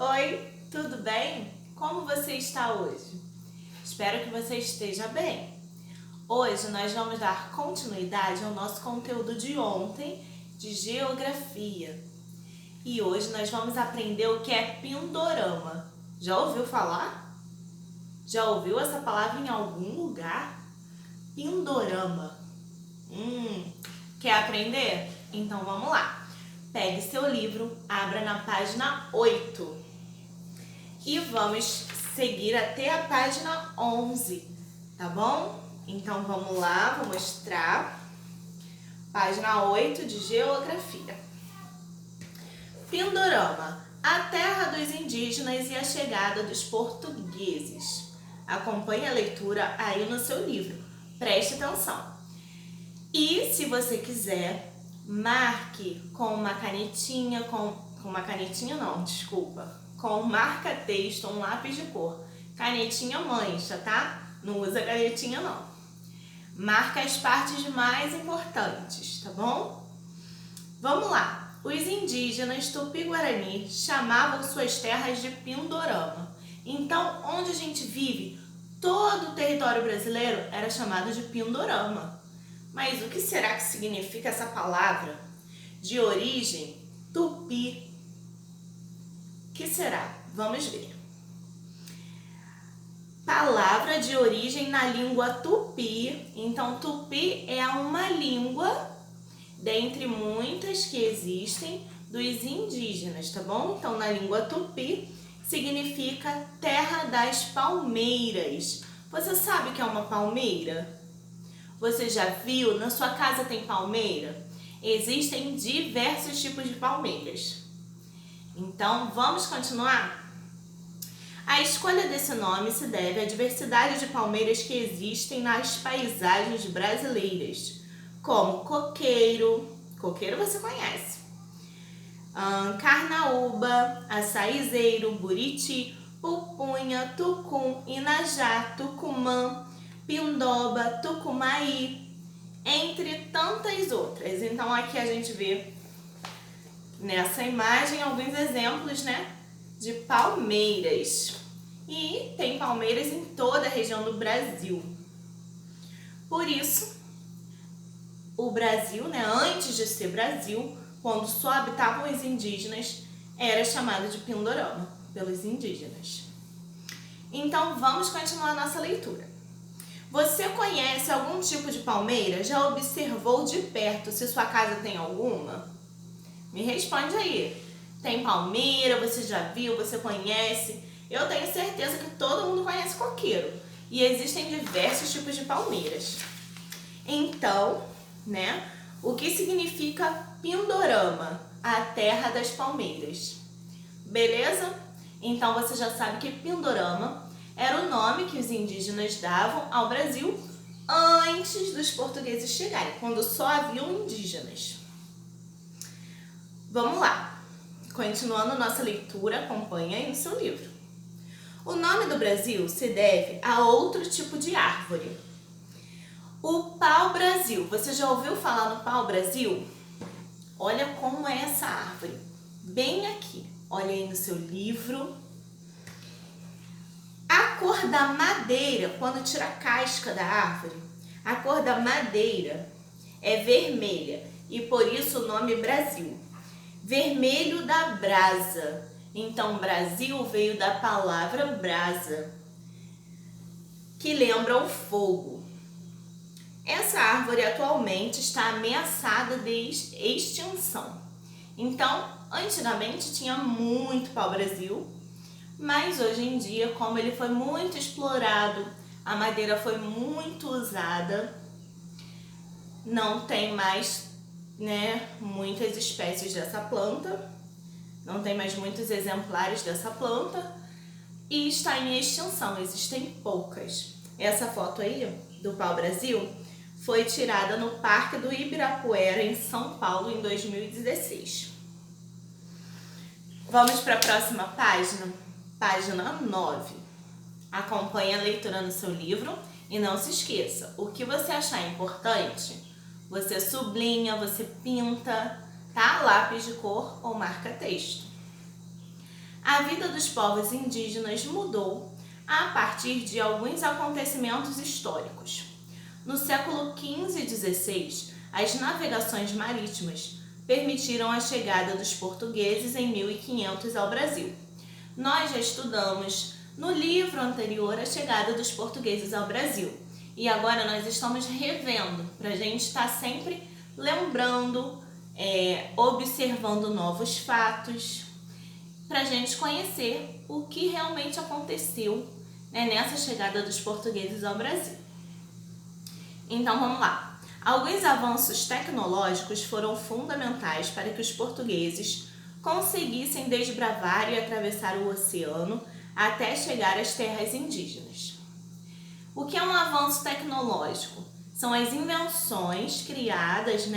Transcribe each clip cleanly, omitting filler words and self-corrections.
Oi, tudo bem? Como você está hoje? Espero que você esteja bem. Hoje nós vamos dar continuidade ao nosso conteúdo de ontem de geografia. E hoje nós vamos aprender o que é pindorama. Já ouviu falar? Já ouviu essa palavra em algum lugar? Pindorama. Quer aprender? Então vamos lá. Pegue seu livro, abra na página 8 e vamos seguir até a página 11, tá bom? Então vamos lá, vou mostrar. Página 8 de Geografia. Pindorama, a terra dos indígenas e a chegada dos portugueses. Acompanhe a leitura aí no seu livro, preste atenção. E se você quiser, marque com uma canetinha, com marca-texto, um lápis de cor. Canetinha mancha, tá? Não usa canetinha não. Marca as partes mais importantes, tá bom? Vamos lá. Os indígenas Tupi-Guarani chamavam suas terras de Pindorama. Então, onde a gente vive, todo o território brasileiro era chamado de Pindorama. Mas o que será que significa essa palavra? De origem Tupi. O que será? Vamos ver. Palavra de origem na língua Tupi. Então, Tupi é uma língua, dentre muitas que existem, dos indígenas, tá bom? Então, na língua Tupi, significa terra das palmeiras. Você sabe o que é uma palmeira? Você já viu? Na sua casa tem palmeira? Existem diversos tipos de palmeiras. Então, vamos continuar? A escolha desse nome se deve à diversidade de palmeiras que existem nas paisagens brasileiras, como coqueiro você conhece, carnaúba, açaizeiro, buriti, pupunha, tucum, inajá, tucumã, pindoba, tucumaí, entre tantas outras. Então aqui a gente vê nessa imagem alguns exemplos, né, de palmeiras. E tem palmeiras em toda a região do Brasil. Por isso, o Brasil, né, antes de ser Brasil, quando só habitavam os indígenas, era chamado de Pindorama pelos indígenas. Então vamos continuar a nossa leitura. Você conhece algum tipo de palmeira? Já observou de perto se sua casa tem alguma? Me responde aí. Tem palmeira? Você já viu? Você conhece? Eu tenho certeza que todo mundo conhece coqueiro. E existem diversos tipos de palmeiras. Então, né? O que significa Pindorama? A terra das palmeiras. Beleza? Então você já sabe que Pindorama era o nome que os indígenas davam ao Brasil antes dos portugueses chegarem, quando só haviam indígenas. Vamos lá. Continuando nossa leitura, acompanha aí no seu livro. O nome do Brasil se deve a outro tipo de árvore. O pau-brasil. Você já ouviu falar no pau-brasil? Olha como é essa árvore. Bem aqui. Olha aí no seu livro. A cor da madeira, quando tira a casca da árvore, a cor da madeira é vermelha e por isso o nome Brasil. Vermelho da brasa. Então, Brasil veio da palavra brasa, que lembra o fogo. Essa árvore atualmente está ameaçada de extinção. Então, antigamente tinha muito pau-brasil, mas hoje em dia, como ele foi muito explorado, a madeira foi muito usada, não tem mais, né, muitas espécies dessa planta, não tem mais muitos exemplares dessa planta e está em extinção, existem poucas. Essa foto aí do pau-brasil foi tirada no Parque do Ibirapuera, em São Paulo, em 2016. Vamos para a próxima página, página 9. Acompanhe a leitura no seu livro e não se esqueça, o que você achar importante, você sublinha, você pinta, tá? Lápis de cor ou marca-texto. A vida dos povos indígenas mudou a partir de alguns acontecimentos históricos. No século XV e XVI, as navegações marítimas permitiram a chegada dos portugueses em 1500 ao Brasil. Nós já estudamos no livro anterior a chegada dos portugueses ao Brasil e agora nós estamos revendo para a gente estar sempre lembrando, observando novos fatos, para a gente conhecer o que realmente aconteceu, né, nessa chegada dos portugueses ao Brasil. Então vamos lá. Alguns avanços tecnológicos foram fundamentais para que os portugueses conseguissem desbravar e atravessar o oceano até chegar às terras indígenas. O que é um avanço tecnológico? São as invenções criadas,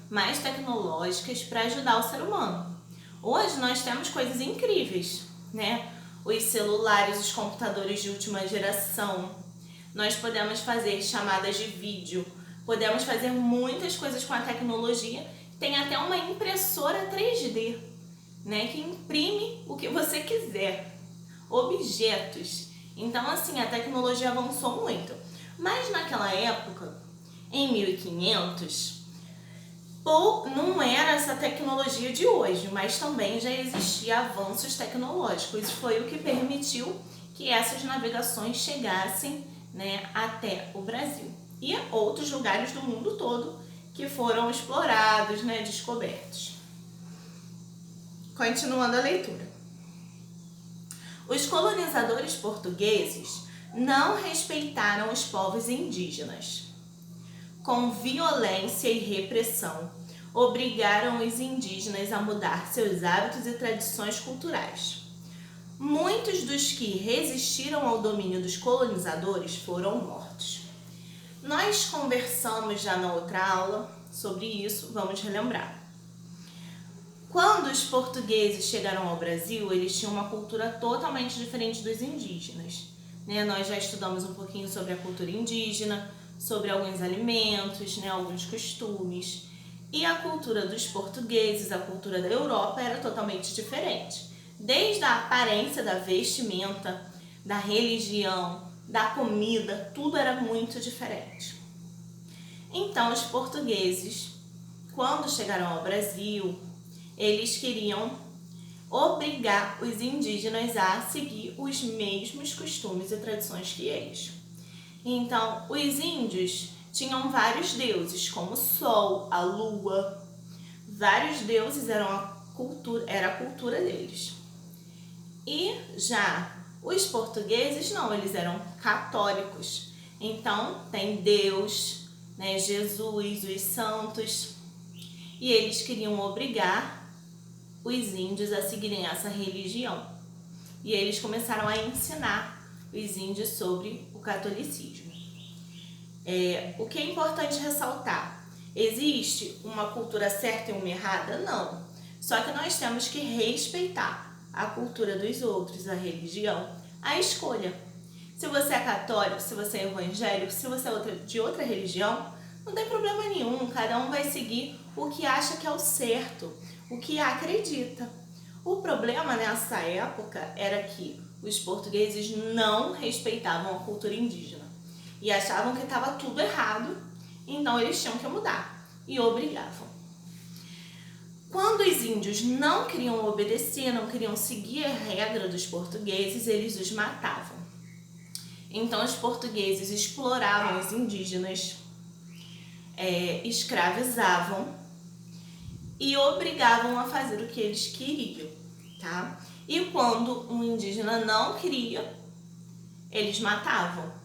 mais tecnológicas para ajudar o ser humano. Hoje nós temos coisas incríveis, Os celulares, os computadores de última geração. Nós podemos fazer chamadas de vídeo, podemos fazer muitas coisas com a tecnologia. Tem até uma impressora 3D, que imprime o que você quiser, objetos. Então, assim, a tecnologia avançou muito. Mas naquela época, em 1500, não era essa tecnologia de hoje, mas também já existia avanços tecnológicos. Isso foi o que permitiu que essas navegações chegassem, até o Brasil e outros lugares do mundo todo que foram explorados, descobertos. Continuando a leitura. Os colonizadores portugueses não respeitaram os povos indígenas. Com violência e repressão, obrigaram os indígenas a mudar seus hábitos e tradições culturais. Muitos dos que resistiram ao domínio dos colonizadores foram mortos. Nós conversamos já na outra aula sobre isso, vamos relembrar. Quando os portugueses chegaram ao Brasil, eles tinham uma cultura totalmente diferente dos indígenas. Nós já estudamos um pouquinho sobre a cultura indígena, sobre alguns alimentos, alguns costumes. E a cultura dos portugueses, a cultura da Europa era totalmente diferente. Desde a aparência da vestimenta, da religião, da comida, tudo era muito diferente. Então, os portugueses, quando chegaram ao Brasil, eles queriam obrigar os indígenas a seguir os mesmos costumes e tradições que eles. Então, os índios tinham vários deuses, como o sol, a lua. Vários deuses era a cultura deles. E já os portugueses não, eles eram católicos. Então, tem Deus, Jesus, os santos. E eles queriam obrigar os índios a seguirem essa religião. E eles começaram a ensinar os índios sobre o catolicismo. O que é importante ressaltar? Existe uma cultura certa e uma errada? Não. Só que nós temos que respeitar a cultura dos outros, a religião, a escolha. Se você é católico, se você é evangélico, se você é de outra religião, não tem problema nenhum. Cada um vai seguir o que acha que é o certo, o que acredita. O problema nessa época era que os portugueses não respeitavam a cultura indígena e achavam que estava tudo errado, então eles tinham que mudar e obrigavam. Quando os índios não queriam obedecer, não queriam seguir a regra dos portugueses, eles os matavam. Então os portugueses exploravam os indígenas, escravizavam e obrigavam a fazer o que eles queriam, tá? E quando um indígena não queria, eles matavam.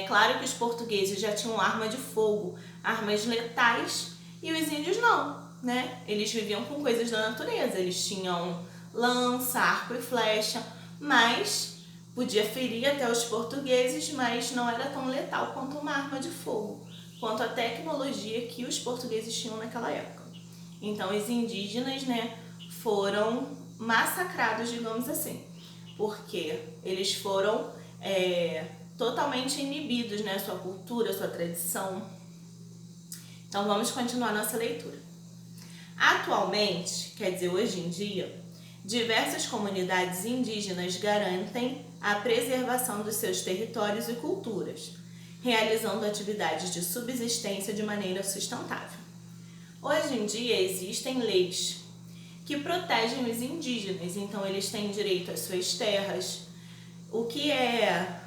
Claro que os portugueses já tinham arma de fogo, armas letais, e os índios não, Eles viviam com coisas da natureza, eles tinham lança, arco e flecha, mas podia ferir até os portugueses, mas não era tão letal quanto uma arma de fogo, quanto a tecnologia que os portugueses tinham naquela época. Então, os indígenas, foram massacrados, digamos assim, porque eles foram totalmente inibidos, sua cultura, sua tradição. Então, vamos continuar nossa leitura. Atualmente, quer dizer, hoje em dia, Diversas comunidades indígenas garantem a preservação dos seus territórios e culturas, realizando atividades de subsistência de maneira sustentável. Hoje em dia existem leis que protegem os indígenas, então eles têm direito às suas terras. O que é,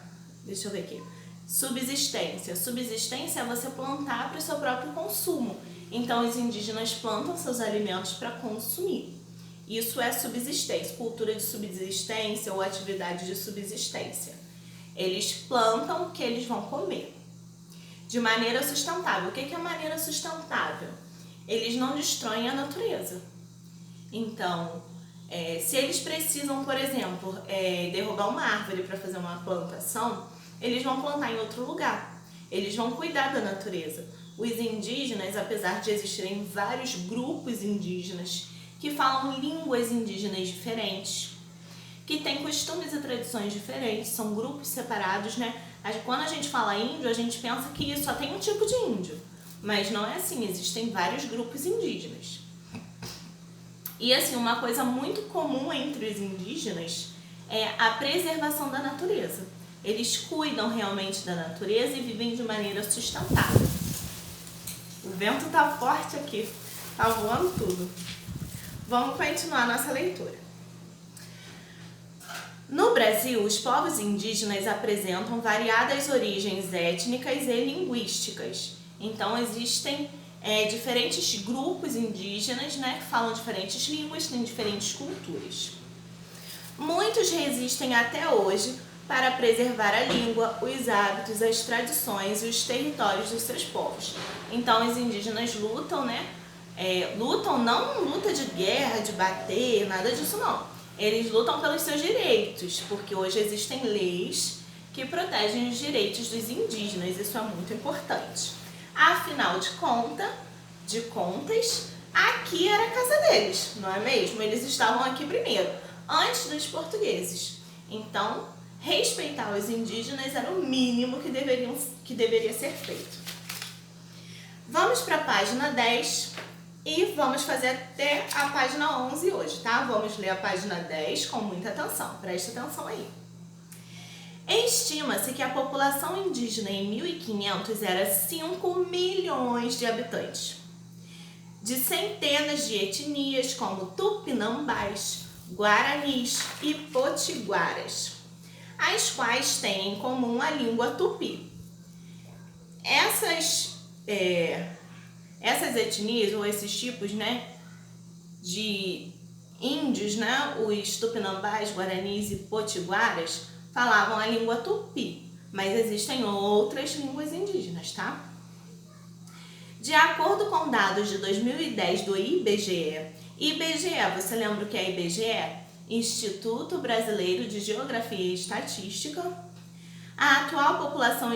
deixa eu ver aqui, subsistência? Subsistência é você plantar para o seu próprio consumo. Então os indígenas plantam seus alimentos para consumir. Isso é subsistência, cultura de subsistência ou atividade de subsistência. Eles plantam o que eles vão comer de maneira sustentável. O que é maneira sustentável? Eles não destroem a natureza. Então, se eles precisam, por exemplo, derrubar uma árvore para fazer uma plantação, eles vão plantar em outro lugar. Eles vão cuidar da natureza. Os indígenas, apesar de existirem vários grupos indígenas que falam línguas indígenas diferentes, que têm costumes e tradições diferentes, são grupos separados, né? Quando a gente fala índio, a gente pensa que só tem um tipo de índio, mas não é assim, existem vários grupos indígenas. E assim, uma coisa muito comum entre os indígenas é a preservação da natureza. Eles cuidam realmente da natureza e vivem de maneira sustentável. O vento tá forte aqui, tá voando tudo. Vamos continuar nossa leitura. No Brasil, os povos indígenas apresentam variadas origens étnicas e linguísticas. Então, existem diferentes grupos indígenas, né, que falam diferentes línguas, têm diferentes culturas. Muitos resistem até hoje para preservar a língua, os hábitos, as tradições e os territórios dos seus povos. Então, os indígenas lutam, né? Lutam não luta de guerra, de bater, nada disso não. Eles lutam pelos seus direitos, porque hoje existem leis que protegem os direitos dos indígenas, isso é muito importante. Afinal de contas, aqui era a casa deles, não é mesmo? Eles estavam aqui primeiro, antes dos portugueses. Então, respeitar os indígenas era o mínimo que deveria ser feito. Vamos para a página 10 e vamos fazer até a página 11 hoje, tá? Vamos ler a página 10 com muita atenção, preste atenção aí. Estima-se que a população indígena em 1500 era 5 milhões de habitantes, de centenas de etnias como tupinambás, guaranis e potiguaras, as quais têm em comum a língua tupi. Essas etnias ou esses tipos, né, de índios, né, os tupinambás, guaranis e potiguaras, falavam a língua tupi, mas existem outras línguas indígenas, tá? De acordo com dados de 2010 do IBGE, você lembra o que é IBGE? Instituto Brasileiro de Geografia e Estatística, a atual população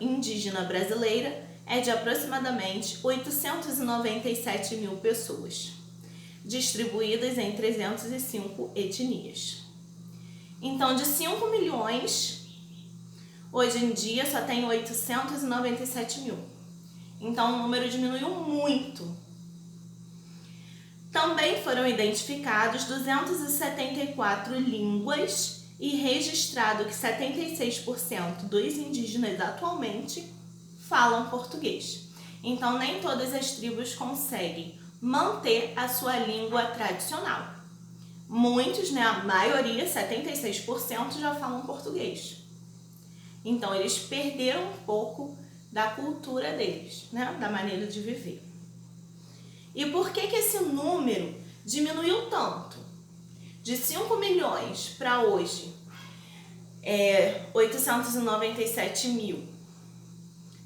indígena brasileira é de aproximadamente 897 mil pessoas, distribuídas em 305 etnias. Então, de 5 milhões, hoje em dia só tem 897 mil. Então, o número diminuiu muito. Também foram identificados 274 línguas e registrado que 76% dos indígenas atualmente falam português. Então, nem todas as tribos conseguem manter a sua língua tradicional. Muitos, né, a maioria, 76%, já falam português. Então, eles perderam um pouco da cultura deles, né, da maneira de viver. E por que esse número diminuiu tanto? De 5 milhões para hoje, 897 mil.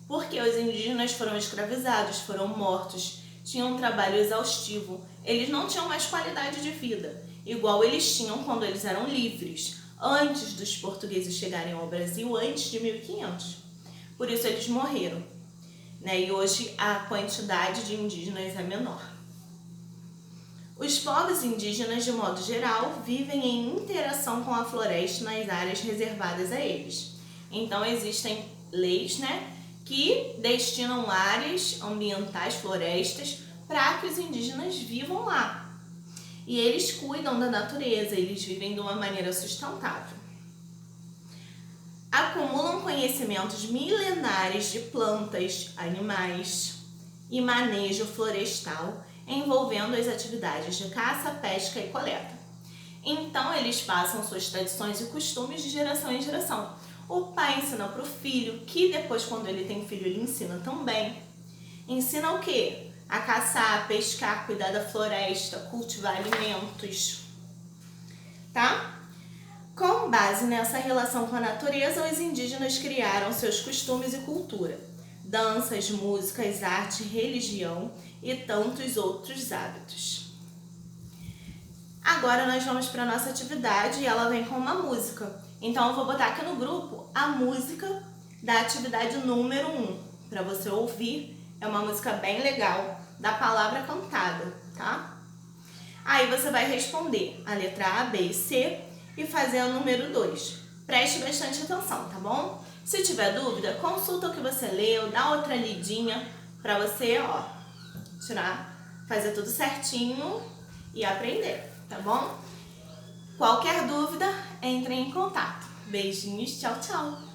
Porque os indígenas foram escravizados, foram mortos, tinham um trabalho exaustivo, eles não tinham mais qualidade de vida, igual eles tinham quando eles eram livres, antes dos portugueses chegarem ao Brasil, antes de 1500. Por isso eles morreram, né? E hoje a quantidade de indígenas é menor. Os povos indígenas, de modo geral, vivem em interação com a floresta nas áreas reservadas a eles. Então existem leis, né, que destinam áreas ambientais, florestas, para que os indígenas vivam lá. E eles cuidam da natureza, eles vivem de uma maneira sustentável. Acumulam conhecimentos milenares de plantas, animais e manejo florestal, envolvendo as atividades de caça, pesca e coleta. Então, eles passam suas tradições e costumes de geração em geração. O pai ensina para o filho, que depois, quando ele tem filho, ele ensina também. Ensina o quê? A caçar, pescar, cuidar da floresta, cultivar alimentos, tá? Com base nessa relação com a natureza, os indígenas criaram seus costumes e cultura, danças, músicas, arte, religião e tantos outros hábitos. Agora nós vamos para a nossa atividade e ela vem com uma música. Então eu vou botar aqui no grupo a música da atividade número 1, para você ouvir. É uma música bem legal, da palavra cantada, tá? Aí você vai responder a letra A, B e C e fazer o número 2. Preste bastante atenção, tá bom? Se tiver dúvida, consulta o que você leu, dá outra lidinha para você, fazer tudo certinho e aprender, tá bom? Qualquer dúvida, entre em contato. Beijinhos, tchau, tchau!